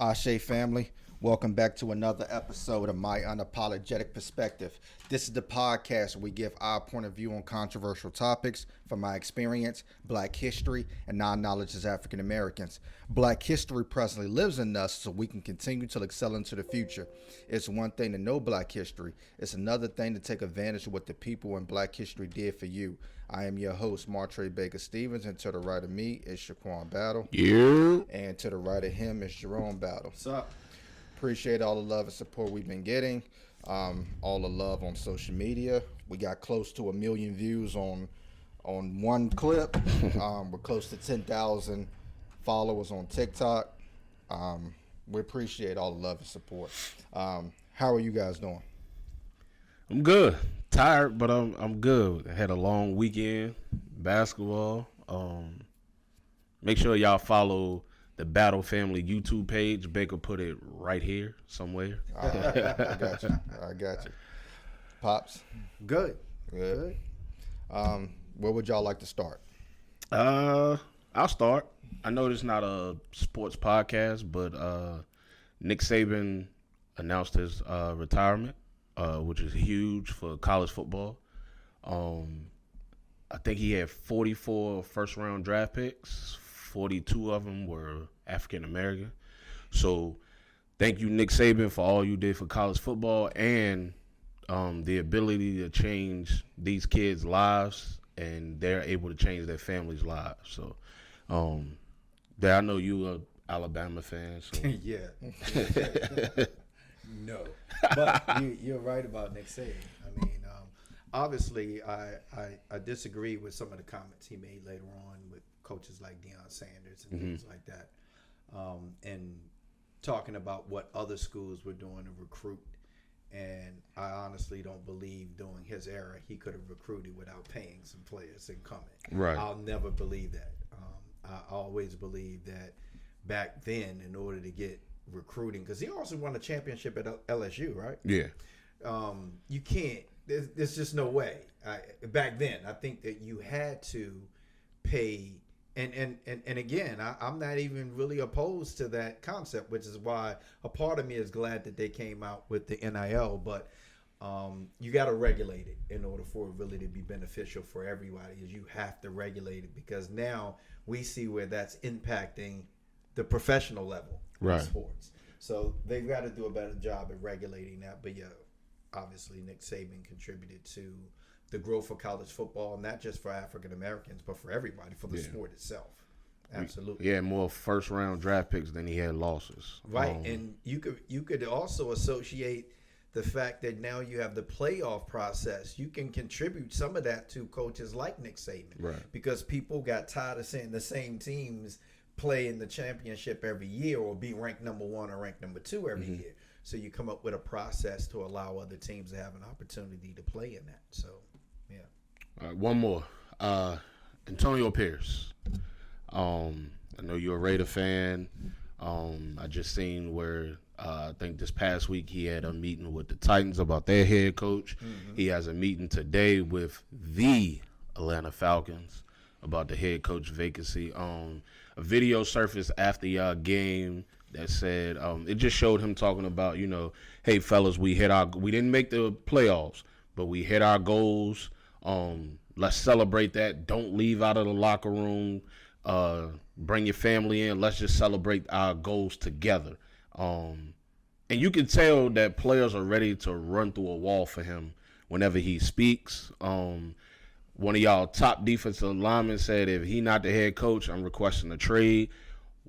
Ashe family, welcome back to another episode of My Unapologetic Perspective. This is the podcast where we give our point of view on controversial topics from my experience, Black history, and non-knowledge as African Americans. Black history presently lives in us so we can continue to excel into the future. It's one thing to know Black history. It's another thing to take advantage of what the people in Black history did for you. I am your host, Martre Baker Stevens, and to the right of me is Shaquan Battle. Yeah. And to the right of him is Jerome Battle. What's up? Appreciate all the love and support we've been getting. All the love on social media. We got close to 1 million views on one clip. We're close to 10,000 followers on TikTok. We appreciate all the love and support. How are you guys doing? I'm good. Tired, but I'm good. I had a long weekend, basketball. Make sure y'all follow the Battle Family YouTube page. Baker put it right here somewhere. I got you. Pops? Good. Where would y'all like to start? I'll start. I know this is not a sports podcast, but Nick Saban announced his retirement, which is huge for college football. I think he had 44 first-round draft picks. 42 of them were African American. So thank you, Nick Saban, for all you did for college football and the ability to change these kids' lives, and they're able to change their families' lives. So I know you are Alabama fan. So. Yeah. No. But you're right about Nick Saban. I mean, obviously, I disagree with some of the comments he made later on with coaches like Deion Sanders and things like that, and talking about what other schools were doing to recruit. And I honestly don't believe during his era he could have recruited without paying some players and coming. Right. I'll never believe that. I always believe that back then, in order to get recruiting, because he also won a championship at LSU, right? Yeah. You can't. There's just no way. Back then, I think that you had to pay. And again, I'm not even really opposed to that concept, which is why a part of me is glad that they came out with the NIL. But you got to regulate it in order for it really to be beneficial for everybody. Is you have to regulate it, because now we see where that's impacting the professional level of sports. So they've got to do a better job at regulating that. But yeah, obviously Nick Saban contributed to the growth of college football, not just for African Americans, but for everybody, for the sport itself. Absolutely. He had more first round draft picks than he had losses. Right. And you could also associate the fact that now you have the playoff process. You can contribute some of that to coaches like Nick Saban. Right. Because people got tired of seeing the same teams play in the championship every year or be ranked number 1 or ranked number 2 every year. So you come up with a process to allow other teams to have an opportunity to play in that. So, yeah. All right, one more. Antonio Pierce. I know you're a Raider fan. I just seen where I think this past week he had a meeting with the Titans about their head coach. He has a meeting today with the Atlanta Falcons about the head coach vacancy. A video surfaced after y'all game that said it just showed him talking about, hey fellas, we didn't make the playoffs, but we hit our goals. Let's celebrate that. Don't leave out of the locker room. Bring your family in. Let's just celebrate our goals together. And you can tell that players are ready to run through a wall for him whenever he speaks. One of y'all top defensive linemen said if he not the head coach, I'm requesting a trade.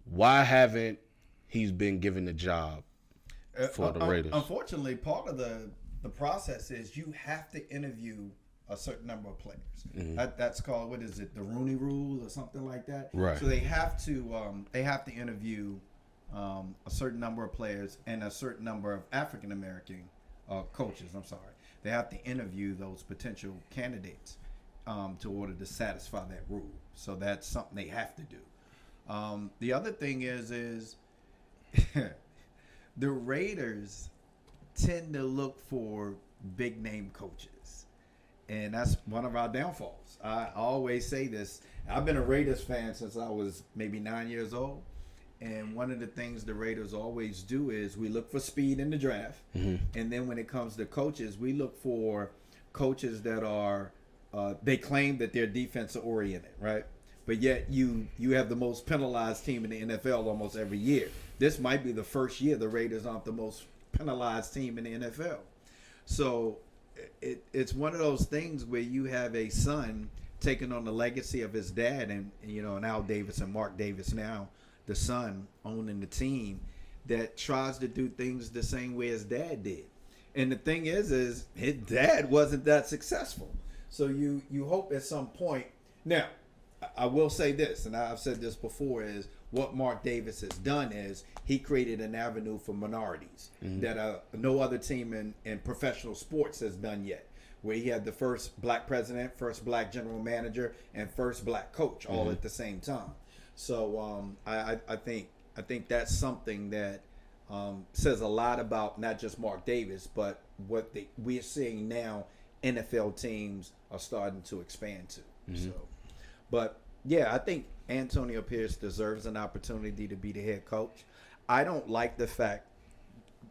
Why haven't he's been given the job for the Raiders? Unfortunately, part of the process is you have to interview a certain number of players. That's called, what is it, the Rooney Rule or something like that? Right. So they have to interview a certain number of players and a certain number of African American coaches. I'm sorry, they have to interview those potential candidates to order to satisfy that rule. So that's something they have to do. The other thing is the Raiders tend to look for big name coaches, and that's one of our downfalls. I always say this. I've been a Raiders fan since I was maybe 9 years old, And one of the things the Raiders always do is we look for speed in the draft. And then when it comes to coaches, we look for coaches that are, they claim that they're defensive oriented, right? But yet you have the most penalized team in the NFL almost every year. This might be the first year the Raiders aren't the most penalized team in the NFL. So it's one of those things where you have a son taking on the legacy of his dad, and Al Davis and Mark Davis now, the son owning the team, that tries to do things the same way his dad did. And the thing is his dad wasn't that successful. So you hope at some point. Now, I will say this, and I've said this before, is what Mark Davis has done is he created an avenue for minorities that no other team in professional sports has done yet, where he had the first black president, first black general manager, and first black coach all at the same time. So I think that's something that says a lot about not just Mark Davis, but what we're seeing now NFL teams are starting to expand to. So, but yeah, I think Antonio Pierce deserves an opportunity to be the head coach. I don't like the fact,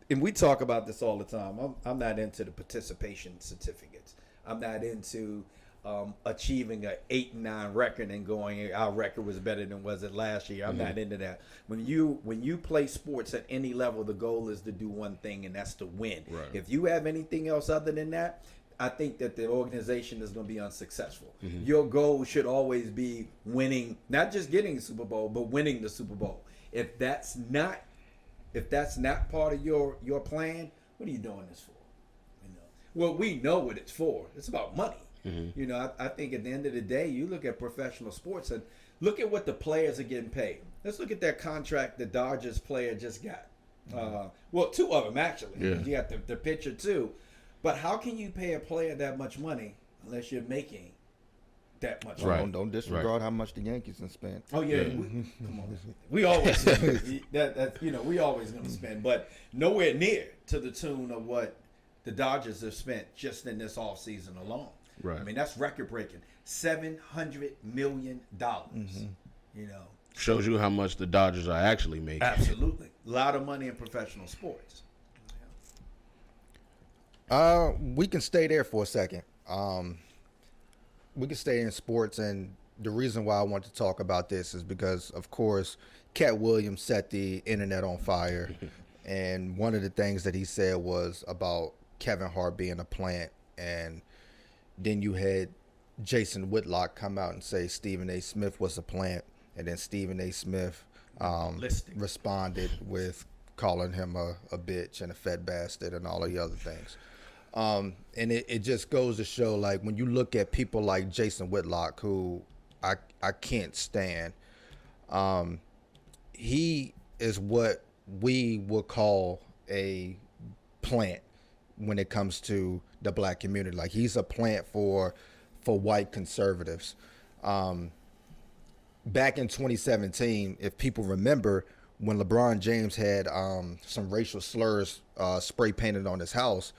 and we talk about this all the time, I'm not into the participation certificates. I'm not into achieving an 8-9 record and going, our record was better than was it last year. I'm not into that. When you play sports at any level, the goal is to do one thing, and that's to win. Right. If you have anything else other than that, I think that the organization is going to be unsuccessful. Your goal should always be winning, not just getting the Super Bowl, but winning the Super Bowl. If that's not part of your plan, what are you doing this for? Well, we know what it's for. It's about money. I think at the end of the day, you look at professional sports and look at what the players are getting paid. Let's look at that contract the Dodgers player just got. Well, two of them actually. Yeah. You got the pitcher too. But how can you pay a player that much money unless you're making that much money? Right. Don't disregard how much the Yankees have spent. Oh yeah, come on. We always we always gonna spend, but nowhere near to the tune of what the Dodgers have spent just in this offseason alone. Right. I mean, that's record breaking. $700 million. Shows you how much the Dodgers are actually making. Absolutely, a lot of money in professional sports. We can stay there for a second. We can stay in sports, and the reason why I want to talk about this is because, of course, Cat Williams set the internet on fire, and one of the things that he said was about Kevin Hart being a plant, and then you had Jason Whitlock come out and say Stephen A. Smith was a plant, and then Stephen A. Smith responded with calling him a bitch and a fat bastard and all of the other things. And it just goes to show, like, when you look at people like Jason Whitlock, who I can't stand, he is what we would call a plant when it comes to the black community. Like, he's a plant for white conservatives. Back in 2017, if people remember, when LeBron James had some racial slurs spray painted on his house,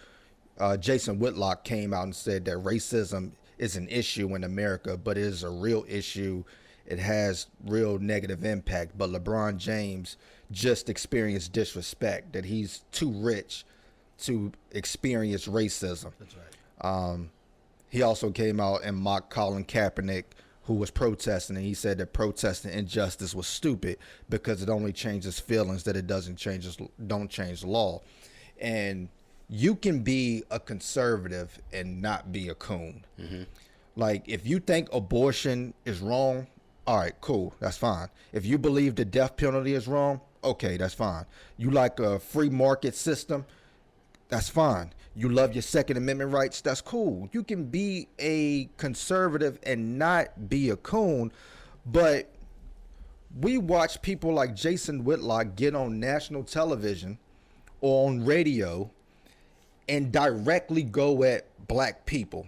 Jason Whitlock came out and said that racism is an issue in America, but it is a real issue. It has real negative impact. But LeBron James just experienced disrespect, that he's too rich to experience racism. That's right. He also came out and mocked Colin Kaepernick, who was protesting, and he said that protesting injustice was stupid because it only changes feelings, that it don't change the law. And you can be a conservative and not be a coon. Like, if you think abortion is wrong, all right, cool, that's fine. If you believe the death penalty is wrong, okay, that's fine. You like a free market system, that's fine. You love your Second Amendment rights, that's cool. You can be a conservative and not be a coon, but we watch people like Jason Whitlock get on national television or on radio and directly go at black people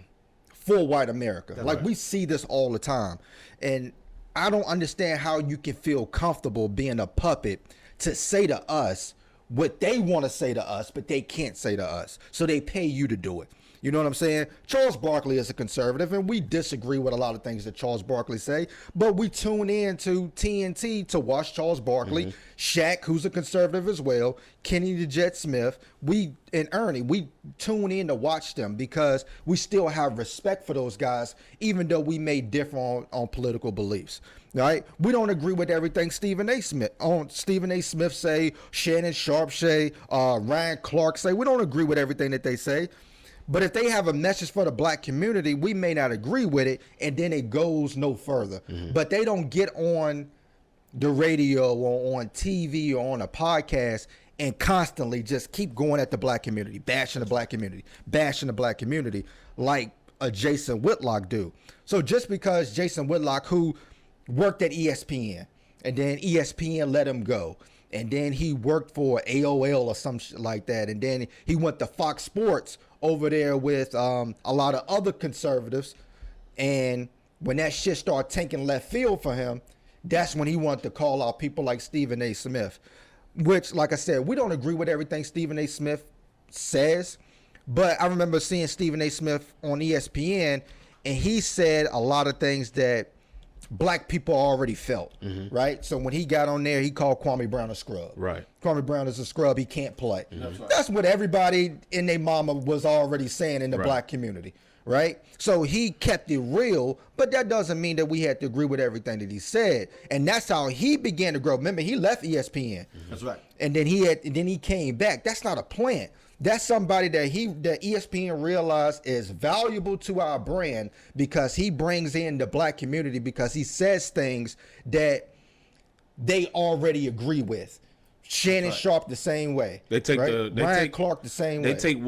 for white America. That's like, right. We see this all the time. And I don't understand how you can feel comfortable being a puppet to say to us what they want to say to us, but they can't say to us. So they pay you to do it. You know what I'm saying? Charles Barkley is a conservative, and we disagree with a lot of things that Charles Barkley say, but we tune in to TNT to watch Charles Barkley, Shaq, who's a conservative as well, Kenny the Jet Smith, and Ernie. We tune in to watch them because we still have respect for those guys, even though we may differ on political beliefs. Right? We don't agree with everything Stephen A. Smith say, Shannon Sharp say, Ryan Clark say. We don't agree with everything that they say. But if they have a message for the black community, we may not agree with it, and then it goes no further. But they don't get on the radio or on TV or on a podcast and constantly just keep going at the black community, bashing the black community like a Jason Whitlock do. So just because Jason Whitlock, who worked at ESPN, and then ESPN let him go, and then he worked for AOL or some shit like that, and then he went to Fox Sports over there with a lot of other conservatives, and when that shit started tanking left field for him, that's when he wanted to call out people like Stephen A. Smith, which, like I said, we don't agree with everything Stephen A. Smith says, but I remember seeing Stephen A. Smith on ESPN, and he said a lot of things that black people already felt, right? So when he got on there, he called Kwame Brown a scrub. Right. Kwame Brown is a scrub. He can't play. That's what everybody in their mama was already saying in the black community, right? So he kept it real, but that doesn't mean that we had to agree with everything that he said. And that's how he began to grow. Remember, he left ESPN. That's right. And then he came back. That's not a plant. That's somebody that ESPN realized is valuable to our brand because he brings in the black community because he says things that they already agree with. Shannon Sharp the same way. They take Ryan Clark the same way. They take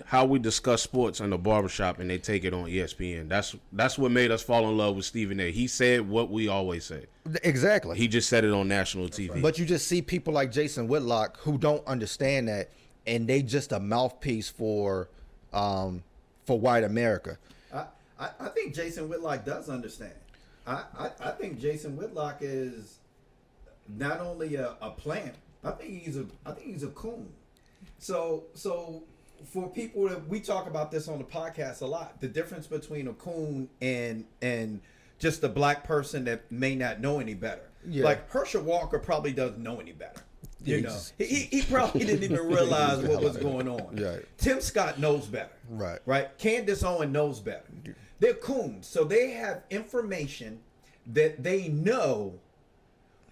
how we discuss sports in the barbershop and they take it on ESPN. That's what made us fall in love with Stephen A. He said what we always say. Exactly. He just said it on national TV. But you just see people like Jason Whitlock who don't understand that, and they just a mouthpiece for white America. I think Jason Whitlock does understand. I think Jason Whitlock is not only a plant. I think he's a coon. So for people that we talk about this on the podcast a lot, the difference between a coon and just a black person that may not know any better. Yeah. Like Herschel Walker probably doesn't know any better. You know, he probably didn't even realize what was going on. Right. Tim Scott knows better. Right. Candace Owen knows better. They're coons, so they have information that they know,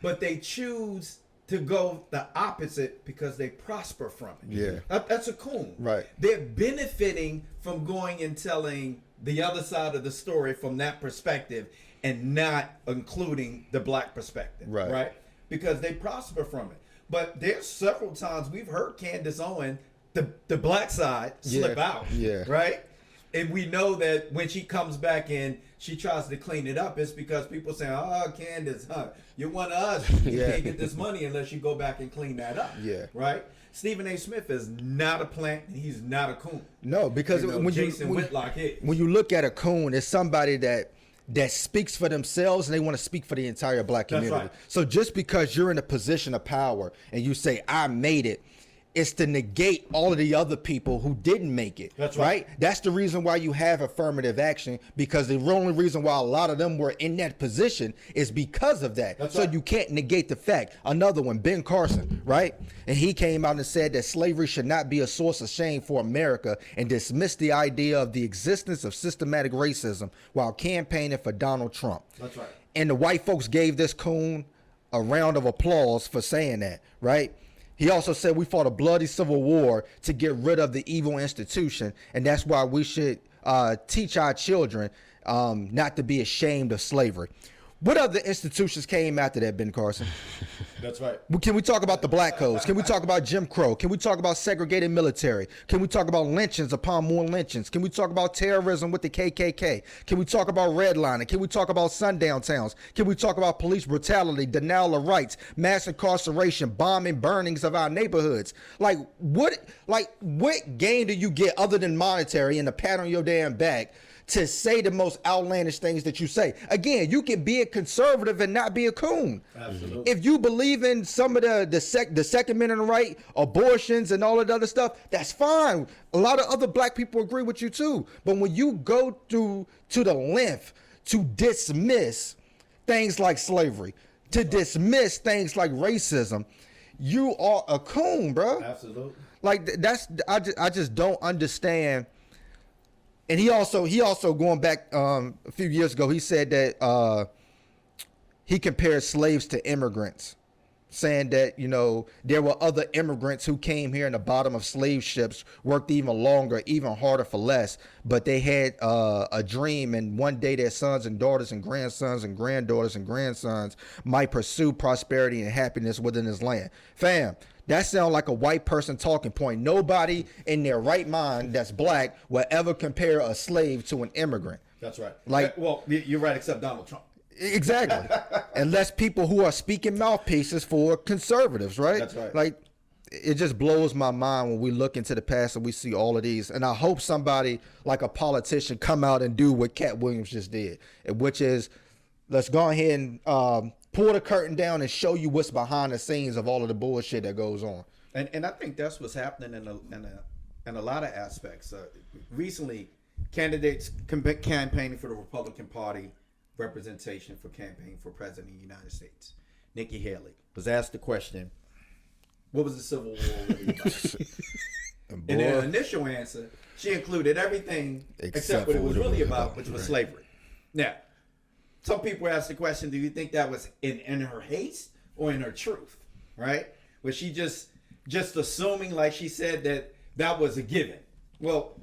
but they choose to go the opposite because they prosper from it. Yeah. That's a coon. Right. They're benefiting from going and telling the other side of the story from that perspective and not including the black perspective. Right. Because they prosper from it. But there's several times we've heard Candace Owen, the black side, slip out. Yeah. Right? And we know that when she comes back and she tries to clean it up, it's because people say, "Oh, Candace, you're one of us. You can't get this money unless you go back and clean that up." Yeah. Right? Stephen A. Smith is not a plant. He's not a coon. No, because Jason Whitlock is. When you look at a coon, it's somebody that speaks for themselves and they want to speak for the entire black community. That's right. So just because you're in a position of power and you say, "I made it," it's to negate all of the other people who didn't make it. That's right. That's the reason why you have affirmative action, because the only reason why a lot of them were in that position is because of that. That's so right. you can't negate the fact. Another one, Ben Carson, right? And he came out and said that slavery should not be a source of shame for America and dismissed the idea of the existence of systematic racism while campaigning for Donald Trump. That's right. And the white folks gave this coon a round of applause for saying that, right? He also said we fought a bloody civil war to get rid of the evil institution, and that's why we should teach our children not to be ashamed of slavery. What other institutions came after that, Ben Carson? That's right. Can we talk about the black codes? Can we talk about Jim Crow? Can we talk about segregated military? Can we talk about lynchings upon more lynchings? Can we talk about terrorism with the KKK? Can we talk about redlining? Can we talk about sundown towns? Can we talk about police brutality, denial of rights, mass incarceration, bombing, burnings of our neighborhoods? What gain do you get other than monetary and a pat on your damn back to say the most outlandish things that you say. Again, you can be a conservative and not be a coon. Absolutely. If you believe in some of the Second Amendment right, abortions and all of the other stuff, that's fine. A lot of other black people agree with you too. But when you go to the length to dismiss things like slavery, to dismiss things like racism, you are a coon, bro. Absolutely. Like I just don't understand. And he also going back a few years ago, he said that he compared slaves to immigrants, saying that, you know, there were other immigrants who came here in the bottom of slave ships, worked even longer, even harder for less, but they had a dream, and one day their sons and daughters and grandsons and granddaughters and grandsons might pursue prosperity and happiness within this land. Fam, that sounds like a white person talking point. Nobody in their right mind that's black will ever compare a slave to an immigrant. That's right. Like, well, you're right, except Donald Trump. Exactly. Unless people who are speaking mouthpieces for conservatives, right? That's right. Like, it just blows my mind when we look into the past and we see all of these. And I hope somebody like a politician come out and do what Cat Williams just did, which is, let's go ahead and pull the curtain down and show you what's behind the scenes of all of the bullshit that goes on. And I think that's what's happening in a lot of aspects. Recently, candidates campaigning for the Republican Party representation for campaign for president of the United States, Nikki Haley, was asked the question, what was the Civil War really about? In her initial answer, she included everything except what it was really about, which was slavery. Now, some people ask the question, do you think that was in her haste or in her truth, right? Was she just assuming, like she said, that was a given? Well,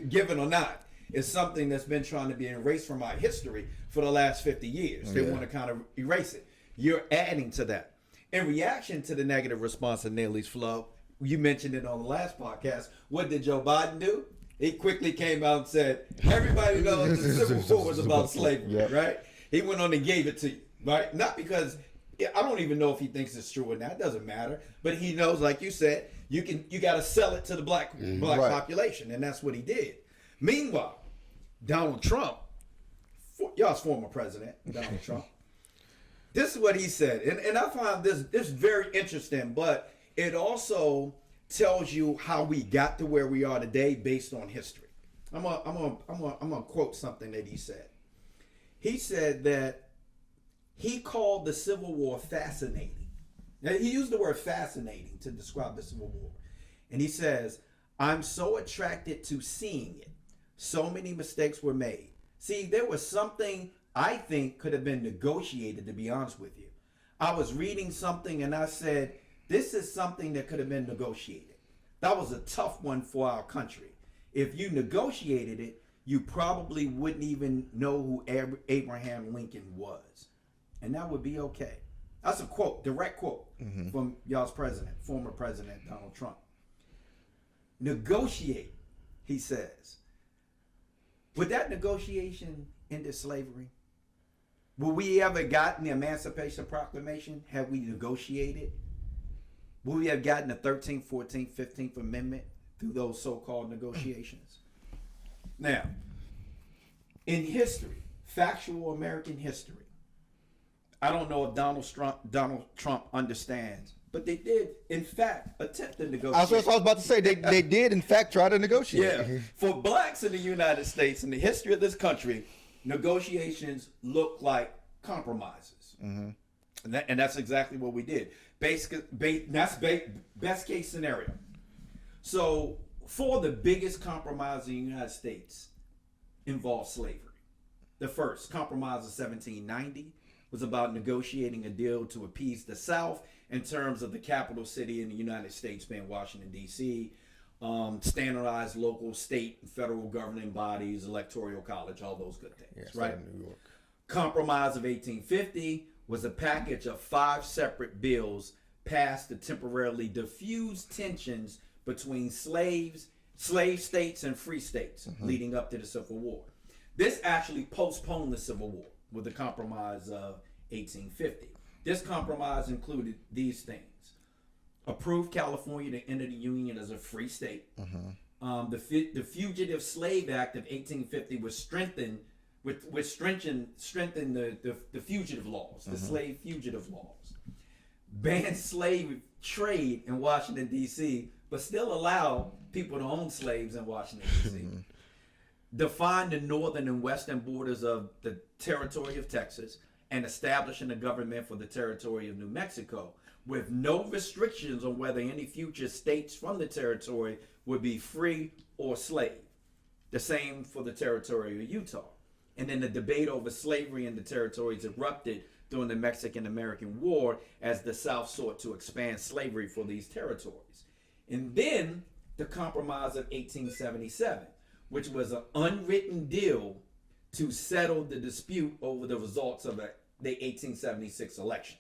given or not, it's something that's been trying to be erased from our history for the last 50 years. They want to kind of erase it. You're adding to that. In reaction to the negative response of Nelly's flow, you mentioned it on the last podcast. What did Joe Biden do? He quickly came out and said, everybody knows the Civil War was about slavery, right? He went on and gave it to you, right? Not because, I don't even know if he thinks it's true or not. It doesn't matter. But he knows, like you said, you got to sell it to the black population, and that's what he did. Meanwhile, Donald Trump, y'all's former president, Donald Trump, this is what he said. And I find this very interesting, but it also tells you how we got to where we are today based on history. I'm gonna quote something that he said. He said that he called the Civil War fascinating. Now, he used the word fascinating to describe the Civil War. And he says, I'm so attracted to seeing it. So many mistakes were made. See, there was something I think could have been negotiated, to be honest with you. I was reading something and I said, this is something that could have been negotiated. That was a tough one for our country. If you negotiated it, you probably wouldn't even know who Abraham Lincoln was. And that would be okay. That's a quote, direct quote from y'all's president, former president Donald Trump. Negotiate, he says. Would that negotiation end slavery? Would we ever gotten the Emancipation Proclamation had we negotiated? Would we have gotten the 13th, 14th, 15th Amendment through those so-called negotiations? Now, in history, factual American history, I don't know if Donald Trump understands, but they did, in fact, attempt to negotiate. I was about to say, they did, in fact, try to negotiate. Yeah. For blacks in the United States, in the history of this country, negotiations look like compromises. And that's exactly what we did. That's best case scenario. So, for the biggest compromise in the United States involved slavery. The first compromise of 1790 was about negotiating a deal to appease the South in terms of the capital city in the United States being Washington, D.C., standardized local, state, and federal governing bodies, electoral college, all those good things, right? New York. Compromise of 1850 was a package of 5 separate bills passed to temporarily diffuse tensions between slave states and free states leading up to the Civil War. This actually postponed the Civil War with the Compromise of 1850. This compromise included these things. Approved California to enter the Union as a free state. The Fugitive Slave Act of 1850 was strengthened strengthened the fugitive laws, the slave fugitive laws, banned slave trade in Washington D.C., but still allow people to own slaves in Washington D.C. Defined the northern and western borders of the territory of Texas, and establishing a government for the territory of New Mexico, with no restrictions on whether any future states from the territory would be free or slave. The same for the territory of Utah. And then the debate over slavery in the territories erupted during the Mexican-American War as the South sought to expand slavery for these territories. And then the Compromise of 1877, which was an unwritten deal to settle the dispute over the results of the 1876 election.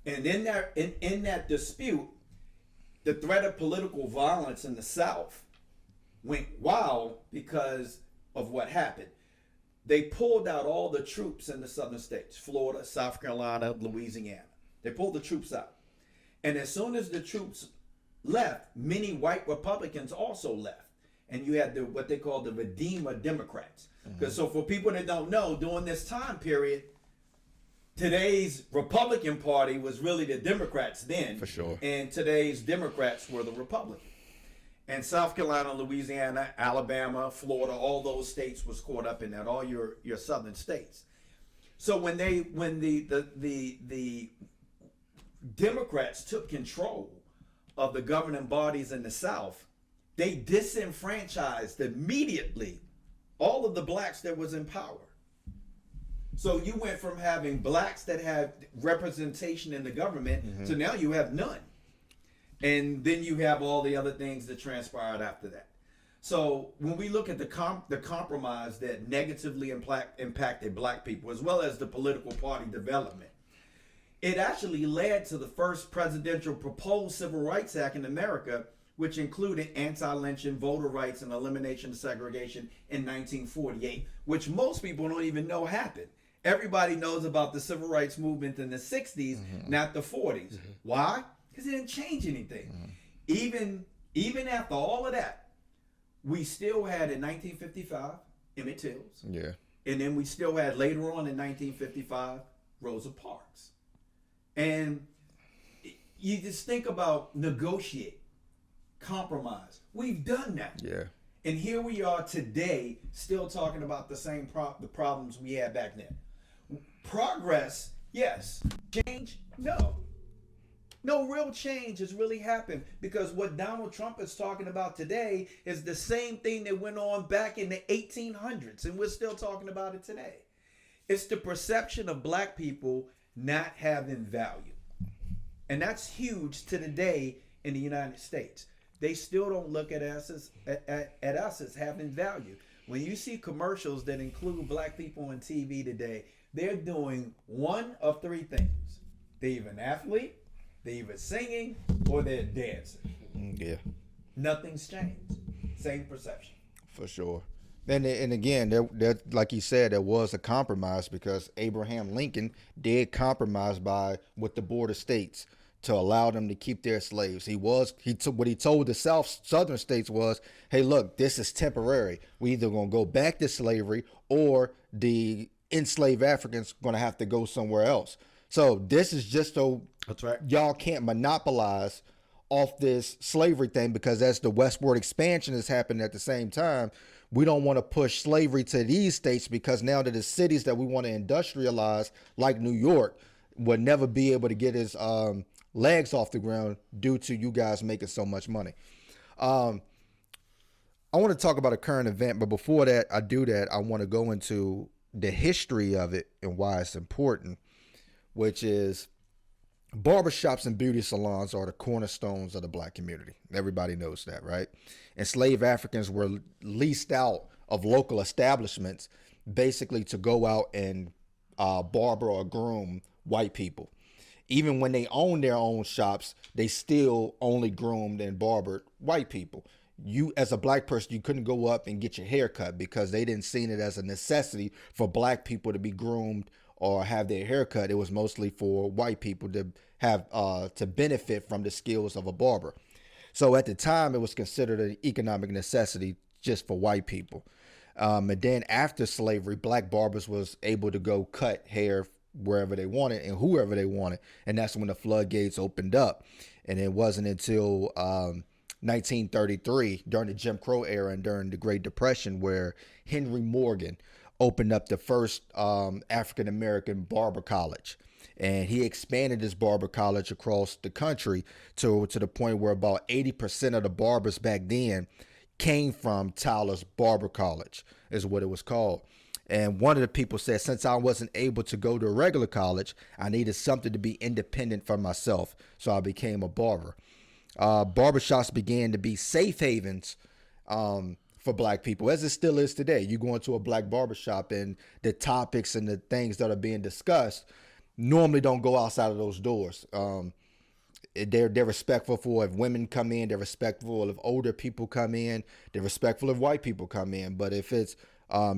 And in that dispute, the threat of political violence in the South went wild because of what happened. They pulled out all the troops in the southern states, Florida, South Carolina, Louisiana. They pulled the troops out. And as soon as the troops left, many white Republicans also left. And you had what they call the Redeemer Democrats. Because so for people that don't know, during this time period, today's Republican Party was really the Democrats then. For sure. And today's Democrats were the Republicans. And South Carolina, Louisiana, Alabama, Florida, all those states was caught up in that, all your southern states. So when the Democrats took control of the governing bodies in the South, they disenfranchised immediately all of the blacks that was in power. So you went from having blacks that had representation in the government to now you have none. And then you have all the other things that transpired after that. So when we look at the compromise that negatively impacted black people, as well as the political party development, it actually led to the first presidential proposed Civil Rights Act in America, which included anti-lynching, voter rights, and elimination of segregation in 1948, which most people don't even know happened. Everybody knows about the civil rights movement in the 60s, not the 40s. Why? Because it didn't change anything. Even after all of that, we still had in 1955 Emmett Tills. Yeah. And then we still had later on in 1955 Rosa Parks. And you just think about negotiate, compromise. We've done that. Yeah. And here we are today still talking about the same the problems we had back then. Progress, yes. Change, no. No real change has really happened, because what Donald Trump is talking about today is the same thing that went on back in the 1800s, and we're still talking about it today. It's the perception of black people not having value. And that's huge to today in the United States. They still don't look at us as having value. When you see commercials that include black people on TV today, they're doing one of three things. They're either an athlete, they're either singing, or they're dancing. Yeah. Nothing's changed. Same perception. For sure. And again, there, like you said, there was a compromise, because Abraham Lincoln did compromise with the border states to allow them to keep their slaves. What he told the southern states was, hey, look, this is temporary. We either gonna go back to slavery, or the enslaved Africans gonna have to go somewhere else. So this is just so That's right. y'all can't monopolize off this slavery thing, because as the westward expansion is happening at the same time, we don't want to push slavery to these states, because now that the cities that we want to industrialize, like New York, would never be able to get his legs off the ground due to you guys making so much money. I want to talk about a current event, but before that, I want to go into the history of it and why it's important, which is barbershops and beauty salons are the cornerstones of the black community. Everybody knows that, right? Enslaved Africans were leased out of local establishments, basically to go out and barber or groom white people. Even when they owned their own shops, they still only groomed and barbered white people. You, as a black person, you couldn't go up and get your hair cut, because they didn't see it as a necessity for black people to be groomed or have their hair cut. It was mostly for white people to have to benefit from the skills of a barber. So at the time, it was considered an economic necessity just for white people. And then after slavery, black barbers was able to go cut hair wherever they wanted and whoever they wanted. And that's when the floodgates opened up. And it wasn't until 1933, during the Jim Crow era and during the Great Depression, where Henry Morgan opened up the first African-American barber college. And he expanded his barber college across the country to the point where about 80% of the barbers back then came from Tyler's Barber College, is what it was called. And one of the people said, since I wasn't able to go to a regular college, I needed something to be independent for myself. So I became a barber. Barbershops began to be safe havens for black people, as it still is today. You go into a black barbershop and the topics and the things that are being discussed normally don't go outside of those doors. They're respectful for if women come in, they're respectful if older people come in, they're respectful if white people come in. But if it's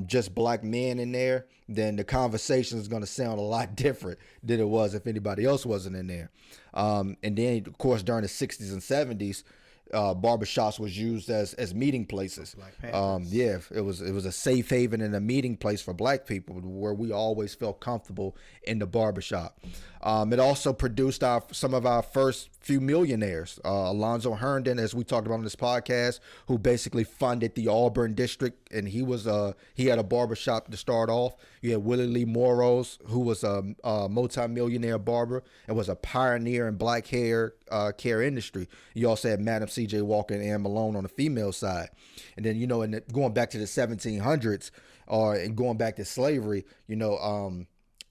just black men in there, then the conversation is going to sound a lot different than it was if anybody else wasn't in there. And then, of course, during the 60s and 70s, barbershops was used as meeting places. Yeah, it was a safe haven and a meeting place for black people where we always felt comfortable in the barbershop. It also produced some of our first few millionaires. Alonzo Herndon, as we talked about on this podcast, who basically funded the Auburn district, and he had a barbershop to start off. You had Willie Lee Morrows, who was a multi-millionaire barber and was a pioneer in black hair care industry. You also had Madam C.J. Walker and Ann Malone on the female side. And then, going back to the 1700s and going back to slavery,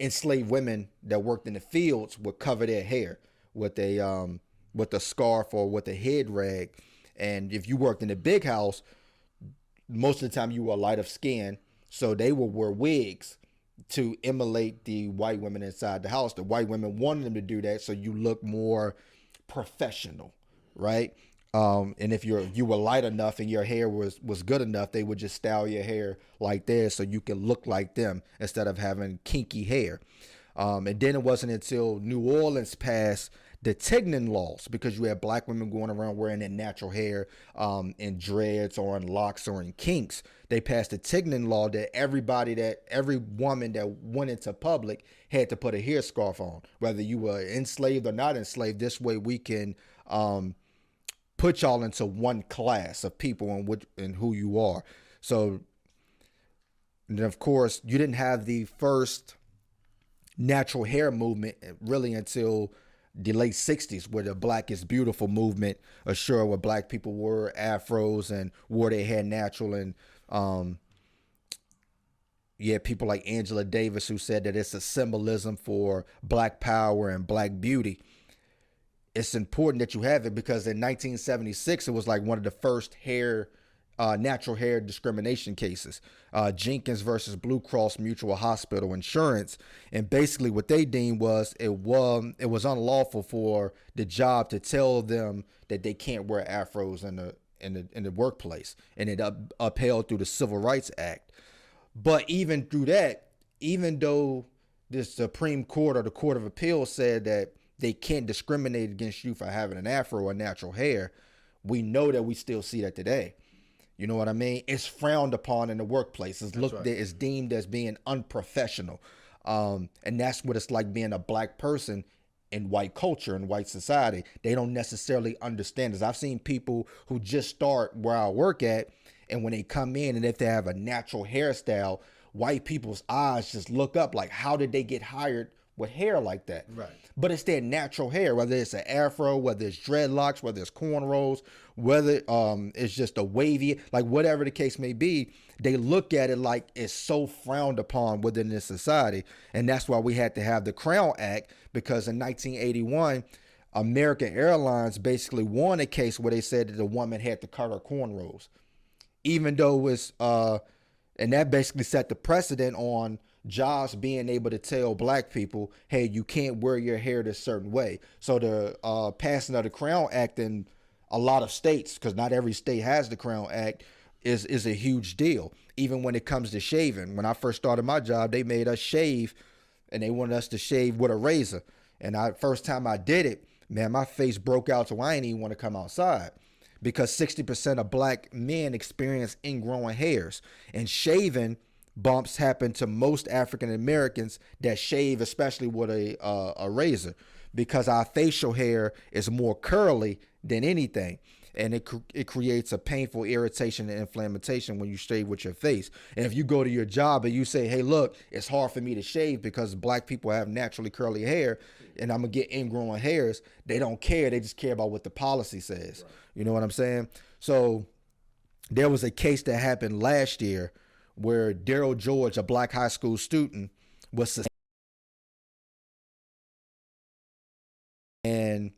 enslaved women that worked in the fields would cover their hair with a scarf or with a head rag. And if you worked in a big house, most of the time you were light of skin, so they would wear wigs to emulate the white women inside the house. The white women wanted them to do that so you look more professional, right? And if you were light enough and your hair was good enough, they would just style your hair like theirs so you can look like them instead of having kinky hair. And then it wasn't until New Orleans passed the Tignon laws, because you had black women going around wearing their natural hair in dreads or in locks or in kinks. They passed the Tignon law that every woman that went into public had to put a hair scarf on, whether you were enslaved or not enslaved. This way we can put y'all into one class of people and who you are. So, and of course, you didn't have the first natural hair movement really until the late 60s, where the Black is Beautiful movement assured where black people wore afros and wore their hair natural. And people like Angela Davis, who said that it's a symbolism for black power and black beauty. It's important that you have it because in 1976, it was like one of the first natural hair discrimination cases, Jenkins versus Blue Cross Mutual Hospital Insurance. And basically what they deemed was it was unlawful for the job to tell them that they can't wear afros in the workplace, and it upheld through the Civil Rights Act. But even through that, even though the Supreme Court or the Court of Appeal said that they can't discriminate against you for having an afro or natural hair, we know that we still see that today. You know what I mean? It's frowned upon in the workplace. It's deemed as being unprofessional. And that's what it's like being a black person in white culture and white society. They don't necessarily understand this. I've seen people who just start where I work at, and when they come in and if they have a natural hairstyle, white people's eyes just look up like, how did they get hired with hair like that? Right. But it's their natural hair, whether it's an afro, whether it's dreadlocks, whether it's cornrows, whether it's just a wavy, like whatever the case may be, they look at it like it's so frowned upon within this society. And that's why we had to have the Crown Act, because in 1981, American Airlines basically won a case where they said that the woman had to cut her cornrows, even though it's, and that basically set the precedent on jobs being able to tell black people, hey, you can't wear your hair this certain way. So the passing of the Crown Act in a lot of states, because not every state has the Crown Act, is a huge deal. Even when it comes to shaving. When I first started my job, they made us shave, and they wanted us to shave with a razor. And first time I did it, man, my face broke out, so I ain't even want to come outside. because 60% of black men experience ingrowing hairs, and shaving bumps happen to most African Americans that shave, especially with a razor, because our facial hair is more curly than anything. And it creates a painful irritation and inflammation when you shave with your face. And if you go to your job and you say, hey, look, it's hard for me to shave because black people have naturally curly hair and I'm going to get ingrowing hairs, they don't care. They just care about what the policy says. Right. You know what I'm saying? So there was a case that happened last year where Daryl George, a black high school student, was suspended. And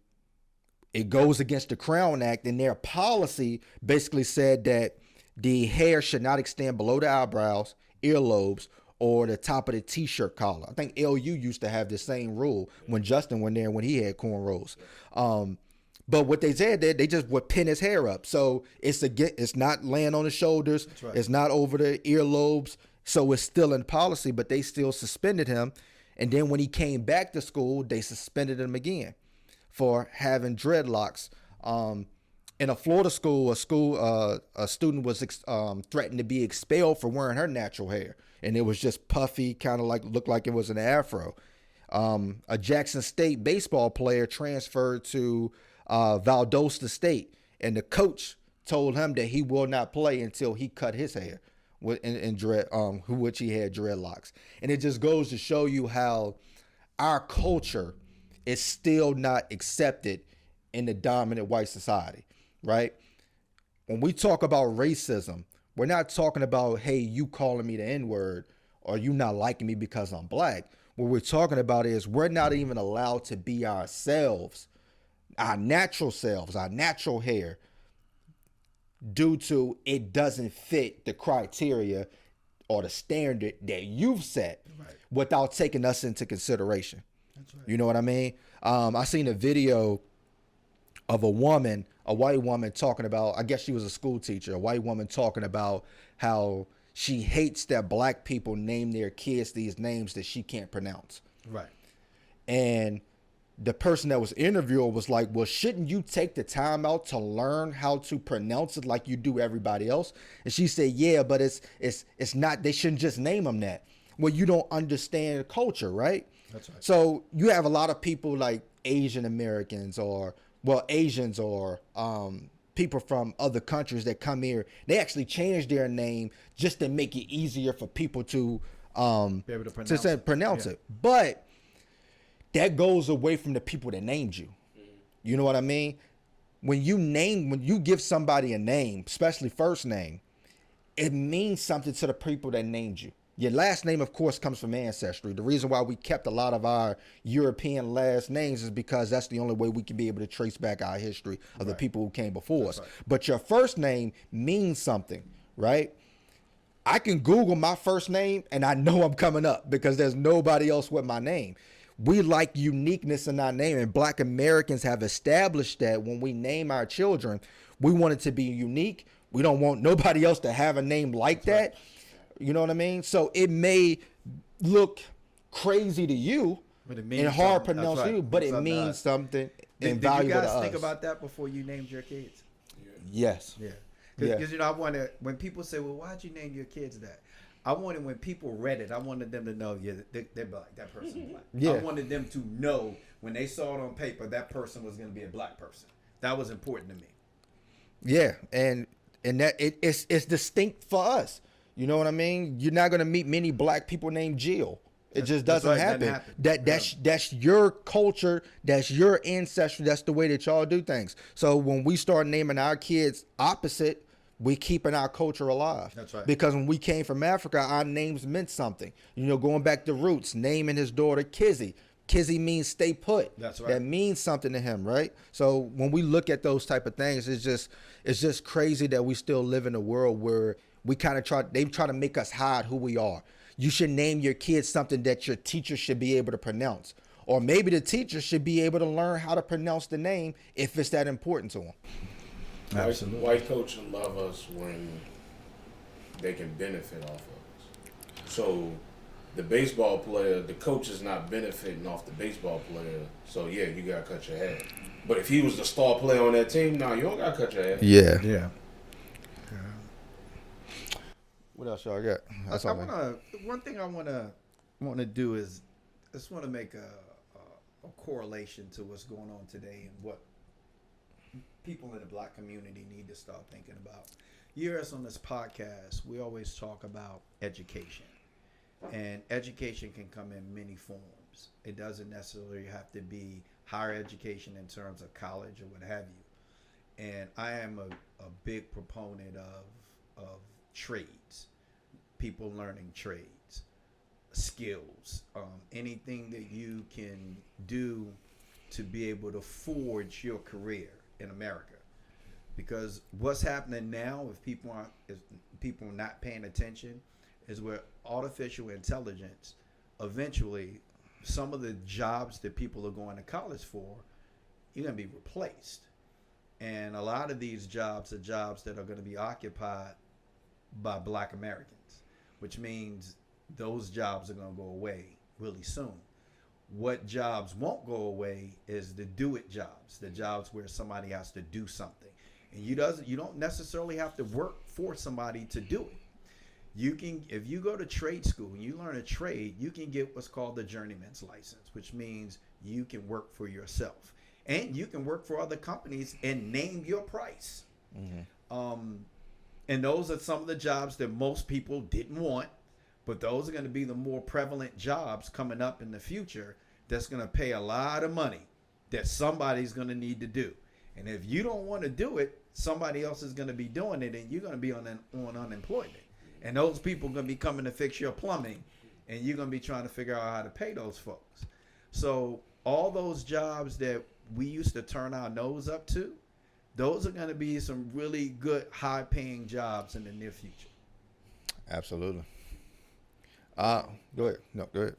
it goes against the Crown Act, and their policy basically said that the hair should not extend below the eyebrows, earlobes, or the top of the t-shirt collar. I think LU used to have the same rule when Justin went there when he had cornrows. But what they said, they just would pin his hair up. So it's not laying on the shoulders. Right. It's not over the earlobes. So it's still in policy, but they still suspended him. And then when he came back to school, they suspended him again for having dreadlocks. In a Florida school, a student was threatened to be expelled for wearing her natural hair, and it was just puffy, kind of looked like it was an afro. A Jackson State baseball player transferred to Valdosta State, and the coach told him that he will not play until he cut his hair which he had dreadlocks. And it just goes to show you how our culture is still not accepted in the dominant white society, right? When we talk about racism, we're not talking about, hey, you calling me the N-word or you not liking me because I'm black. What we're talking about is we're not even allowed to be ourselves, our natural selves, our natural hair, due to it doesn't fit the criteria or the standard that you've set, right, without taking us into consideration. That's right. You know what I mean? I seen a video of a white woman talking about, I guess she was a school teacher, a white woman talking about how she hates that black people name their kids these names that she can't pronounce. Right. And the person that was interviewed was like, well, shouldn't you take the time out to learn how to pronounce it like you do everybody else? And she said, yeah, but it's not, they shouldn't just name them that. Well, you don't understand culture, right? That's right. So you have a lot of people like Asian Americans or, well, Asians or people from other countries that come here. They actually change their name just to make it easier for people to be able to pronounce it. But that goes away from the people that named you. You know what I mean? When you give somebody a name, especially first name, it means something to the people that named you. Your last name, of course, comes from ancestry. The reason why we kept a lot of our European last names is because that's the only way we can be able to trace back our history of the people who came before us. Right. But your first name means something, right? I can Google my first name and I know I'm coming up because there's nobody else with my name. We like uniqueness in our name, and Black Americans have established that when we name our children, we want it to be unique. We don't want nobody else to have a name like that. You know what I mean? So it may look crazy to you and hard to pronounce you, but it means something invaluable to us. Did you guys think about that before you named your kids? Yes. Yeah. Because, you know, I wanted, when people say, well, why'd you name your kids that? I wanted, when people read it, I wanted them to know, yeah, they're black. That person's black. Yeah. I wanted them to know when they saw it on paper, that person was going to be a black person. That was important to me. Yeah. And that it's distinct for us. You know what I mean? You're not going to meet many black people named Jill. It just doesn't happen. That's your culture. That's your ancestry. That's the way that y'all do things. So when we start naming our kids opposite, we keeping our culture alive. That's right. Because when we came from Africa, our names meant something. You know, going back to roots, naming his daughter Kizzy. Kizzy means stay put. That's right. That means something to him, right? So when we look at those type of things, it's just crazy that we still live in a world where we kind of they try to make us hide who we are. You should name your kids something that your teacher should be able to pronounce. Or maybe the teacher should be able to learn how to pronounce the name if it's that important to them. Absolutely. White coaches love us when they can benefit off of us. So the baseball player, the coach is not benefiting off the baseball player. So yeah, you gotta cut your hair. But if he was the star player on that team, nah, you don't gotta cut your ass. Yeah. Yeah. What else y'all got? That's all. One thing I wanna do is I just want to make a correlation to what's going on today and what people in the black community need to start thinking about. You hear us on this podcast, we always talk about education. And education can come in many forms. It doesn't necessarily have to be higher education in terms of college or what have you. And I am a big proponent of trades, people learning trades, skills, anything that you can do to be able to forge your career in America. Because what's happening now, if people are not paying attention, is where artificial intelligence, eventually, some of the jobs that people are going to college for, you're going to be replaced. And a lot of these jobs are jobs that are going to be occupied by black Americans, which means those jobs are going to go away really soon. What jobs won't go away is the do-it jobs, the jobs where somebody has to do something. And you don't necessarily have to work for somebody to do it. You can, if you go to trade school and you learn a trade, you can get what's called the journeyman's license, which means you can work for yourself. And you can work for other companies and name your price. Mm-hmm. And those are some of the jobs that most people didn't want, but those are going to be the more prevalent jobs coming up in the future that's going to pay a lot of money that somebody's going to need to do. And if you don't want to do it, somebody else is going to be doing it, and you're going to be on unemployment. And those people are going to be coming to fix your plumbing, and you're going to be trying to figure out how to pay those folks. So all those jobs that we used to turn our nose up to, those are going to be some really good, high-paying jobs in the near future. Absolutely. Go ahead. No, go ahead.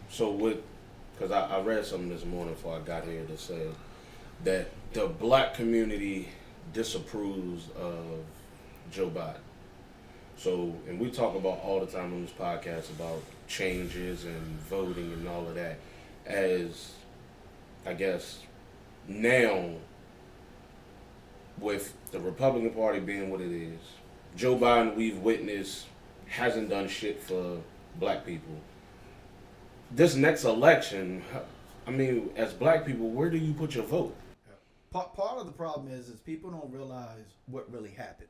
Because I read something this morning before I got here that said that the black community disapproves of Joe Biden. So, and we talk about all the time on this podcast about changes and voting and all of that. As, I guess, now, with the Republican Party being what it is, Joe Biden, we've witnessed, hasn't done shit for black people. This next election, I mean, as black people, where do you put your vote? Part of the problem is people don't realize what really happened.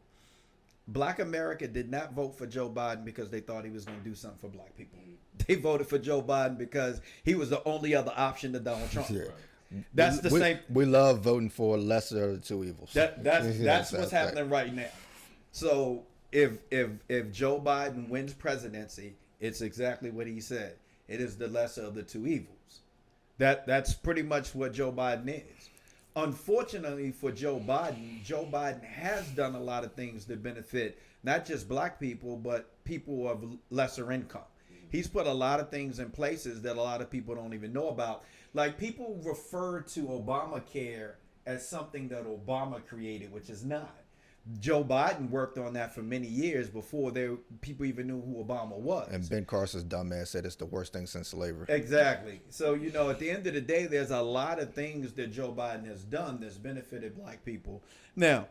Black America did not vote for Joe Biden because they thought he was going to do something for black people. They voted for Joe Biden because he was the only other option to Donald Trump. Yeah. That's the same. We love voting for lesser of the two evils. That's what's happening right now. So if Joe Biden wins presidency, it's exactly what he said. It is the lesser of the two evils. That's pretty much what Joe Biden is. Unfortunately for Joe Biden has done a lot of things that benefit not just black people, but people of lesser income. He's put a lot of things in places that a lot of people don't even know about. Like, people refer to Obamacare as something that Obama created, which is not. Joe Biden worked on that for many years before people even knew who Obama was. And Ben Carson's dumbass said it's the worst thing since slavery. Exactly. So, at the end of the day, there's a lot of things that Joe Biden has done that's benefited black people. Now,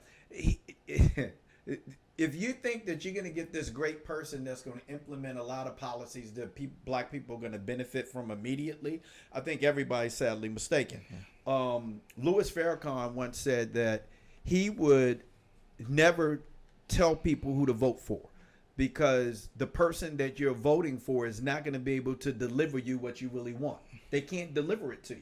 if you think that you're going to get this great person that's going to implement a lot of policies that black people are going to benefit from immediately, I think everybody's sadly mistaken. Louis Farrakhan once said that he would never tell people who to vote for, because the person that you're voting for is not going to be able to deliver you what you really want. They can't deliver it to you.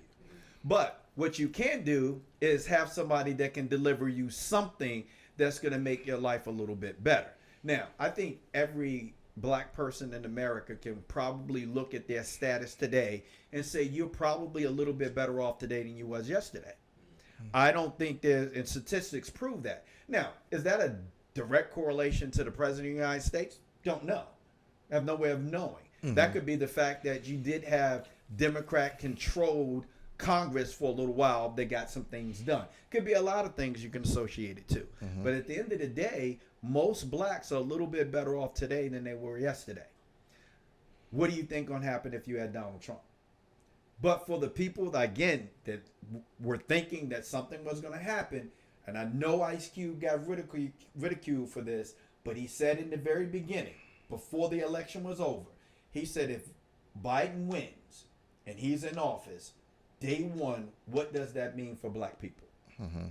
But what you can do is have somebody that can deliver you something that's going to make your life a little bit better. Now, I think every black person in America can probably look at their status today and say you're probably a little bit better off today than you was yesterday. I don't think and statistics prove that. Now, is that a direct correlation to the president of the United States? Don't know. I have no way of knowing. Mm-hmm. That could be the fact that you did have Democrat-controlled Congress for a little while that got some things done. Could be a lot of things you can associate it to. Mm-hmm. But at the end of the day, most blacks are a little bit better off today than they were yesterday. What do you think going to happen if you had Donald Trump? But for the people that, again, that were thinking that something was going to happen, and I know Ice Cube got ridiculed for this, but he said in the very beginning, before the election was over, he said if Biden wins and he's in office, day one, what does that mean for black people?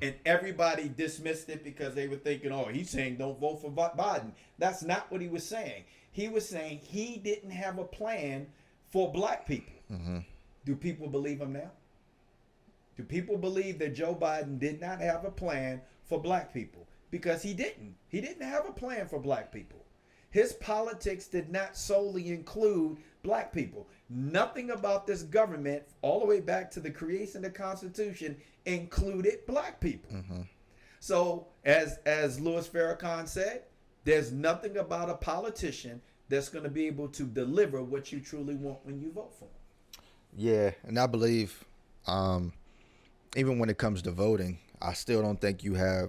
And everybody dismissed it because they were thinking, oh, he's saying don't vote for Biden. That's not what he was saying. He was saying he didn't have a plan for black people. Do people believe him now? Do people believe that Joe Biden did not have a plan for black people? Because he didn't. He didn't have a plan for black people. His politics did not solely include black people. Nothing about this government, all the way back to the creation of the Constitution, included black people. So, as Louis Farrakhan said, there's nothing about a politician that's going to be able to deliver what you truly want when you vote for him. Yeah, and I believe, even when it comes to voting, I still don't think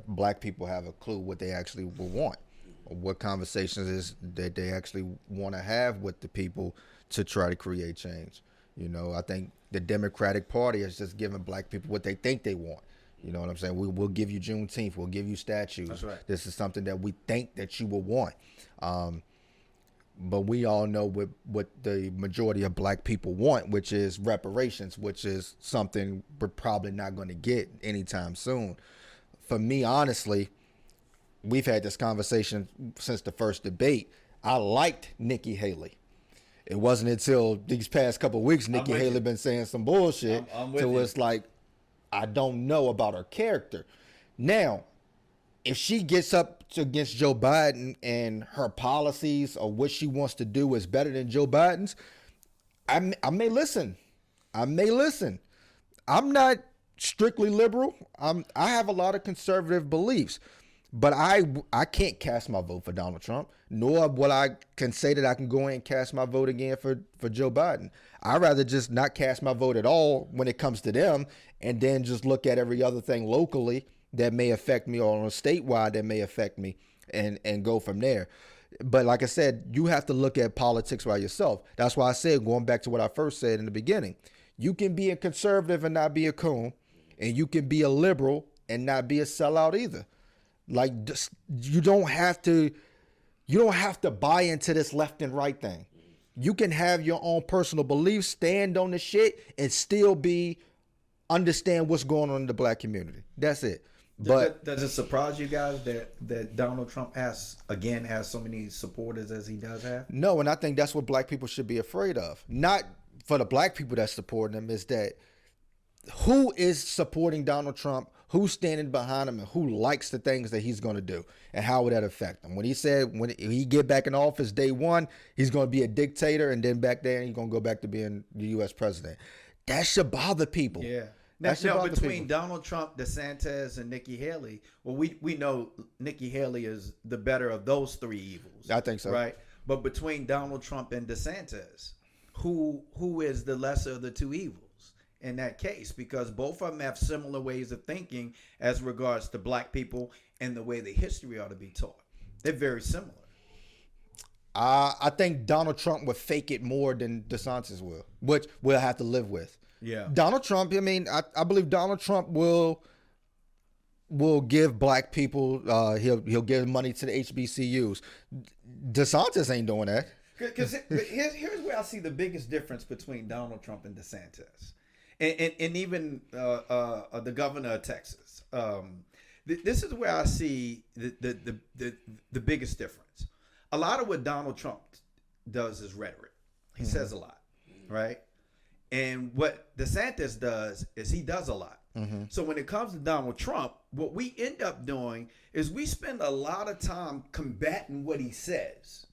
black people have a clue what they actually will want, or what conversations is that they actually want to have with the people to try to create change. You know, I think the Democratic Party is just giving black people what they think they want. You know what I'm saying? We'll give you Juneteenth. We'll give you statues. That's right. This is something that we think that you will want. But we all know what the majority of black people want, which is reparations, which is something we're probably not going to get anytime soon. For me, honestly, we've had this conversation since the first debate. I liked Nikki Haley. It wasn't until these past couple of weeks Nikki Haley been saying some bullshit. So it's like, I don't know about her character. Now, if she gets up against Joe Biden and her policies or what she wants to do is better than Joe Biden's, I may listen. I'm not strictly liberal. I have a lot of conservative beliefs, but I can't cast my vote for Donald Trump, nor will I can say that I can go in and cast my vote again for Joe Biden. I'd rather just not cast my vote at all when it comes to them, and then just look at every other thing locally that may affect me, or on a statewide that may affect me, and go from there. But like I said, you have to look at politics by yourself. That's why I said, going back to what I first said in the beginning, you can be a conservative and not be a coon, and you can be a liberal and not be a sellout either. Like, you don't have to buy into this left and right thing. You can have your own personal beliefs, stand on the shit, and still understand what's going on in the black community. That's it. But does it surprise you guys that Donald Trump has so many supporters as he does have? No, and I think that's what black people should be afraid of. Not for the black people that's supporting him, is that who is supporting Donald Trump, who's standing behind him, and who likes the things that he's going to do, and how would that affect him? When he said when he get back in office day one, he's going to be a dictator, and then back there he's going to go back to being the U.S. president. That should bother people. Yeah. Now, between Donald Trump, Desantis, and Nikki Haley, well, we know Nikki Haley is the better of those three evils. I think so. Right? But between Donald Trump and Desantis, who is the lesser of the two evils in that case? Because both of them have similar ways of thinking as regards to black people and the way the history ought to be taught. They're very similar. I think Donald Trump would fake it more than Desantis will, which we'll have to live with. Yeah. Donald Trump, I mean, I believe Donald Trump will give black people, he'll give money to the HBCUs. DeSantis ain't doing that. Because here's where I see the biggest difference between Donald Trump and DeSantis, and even the governor of Texas. This is where I see the biggest difference. A lot of what Donald Trump does is rhetoric. He says a lot, right? And what DeSantis does is he does a lot. So when it comes to Donald Trump, what we end up doing is we spend a lot of time combating what he says.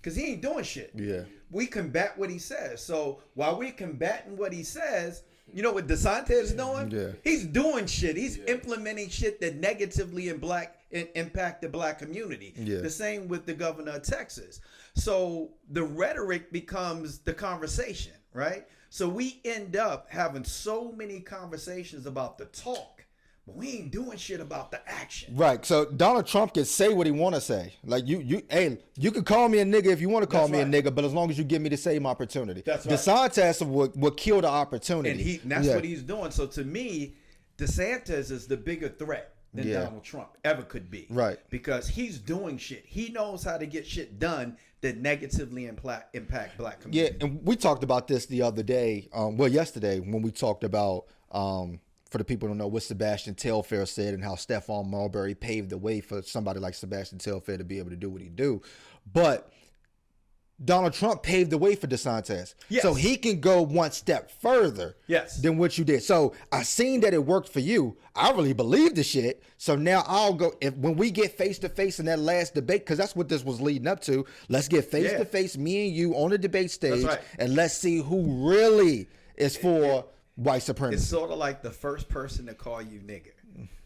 Because he ain't doing shit. Yeah. We combat what he says. So while we're combating what he says, you know what DeSantis is doing? Yeah. He's doing shit. He's implementing shit that negatively impact the black community. Yeah. The same with the governor of Texas. So the rhetoric becomes the conversation, right? So we end up having so many conversations about the talk, but we ain't doing shit about the action. Right. So Donald Trump can say what he want to say. Like you could call me a nigga if you want to call me a nigga, but as long as you give me the same opportunity. That's right. DeSantis would kill the opportunity. And that's what he's doing. So to me, DeSantis is the bigger threat than Donald Trump ever could be. Right. Because he's doing shit. He knows how to get shit done that negatively impact black community. Yeah, and we talked about this the other day, yesterday, when we talked about, for the people who don't know, what Sebastian Telfair said and how Stephon Marbury paved the way for somebody like Sebastian Telfair to be able to do what he do. But Donald Trump paved the way for DeSantis. Yes. So he can go one step further than what you did. So I seen that it worked for you. I really believe the shit. So now I'll go, when we get face to face in that last debate, because that's what this was leading up to. Let's get face to face, me and you on the debate stage, and let's see who really is for white supremacy. It's sort of like the first person to call you nigger.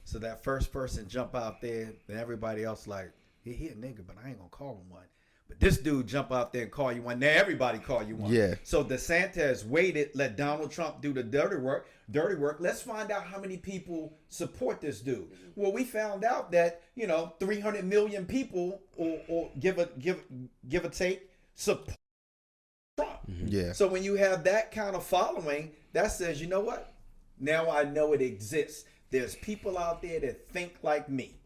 So that first person jump out there, and everybody else like, he a nigga, but I ain't gonna call him one. But this dude jump out there and call you one. Now everybody call you one. Yeah. So DeSantis waited, let Donald Trump do the dirty work. Let's find out how many people support this dude. Well, we found out that 300 million people, or give or take, support Trump. Yeah. So when you have that kind of following, that says, you know what? Now I know it exists. There's people out there that think like me.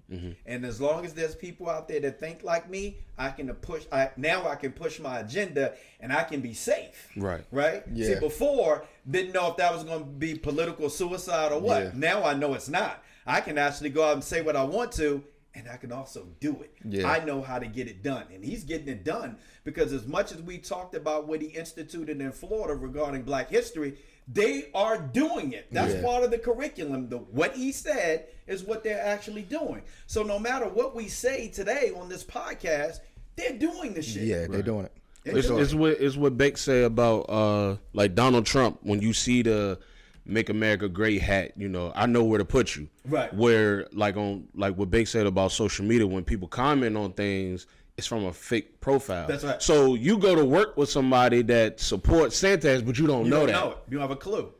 And as long as there's people out there that think like me, I can push my agenda, and I can be safe. Right. Yeah. See, before, didn't know if that was going to be political suicide or what. Yeah. Now I know it's not. I can actually go out and say what I want to, and I can also do it. Yeah. I know how to get it done. And he's getting it done because as much as we talked about what he instituted in Florida regarding black history, they are doing it. That's part of the curriculum. What he said is what they're actually doing. So no matter what we say today on this podcast, they're doing the shit. Yeah, they're doing it. It's what Beck said about like Donald Trump. When you see the "Make America Great" hat, I know where to put you. Right. Where like what Beck said about social media, when people comment on things, it's from a fake profile. That's right. So you go to work with somebody that supports Santas, but you don't know that. You don't have a clue.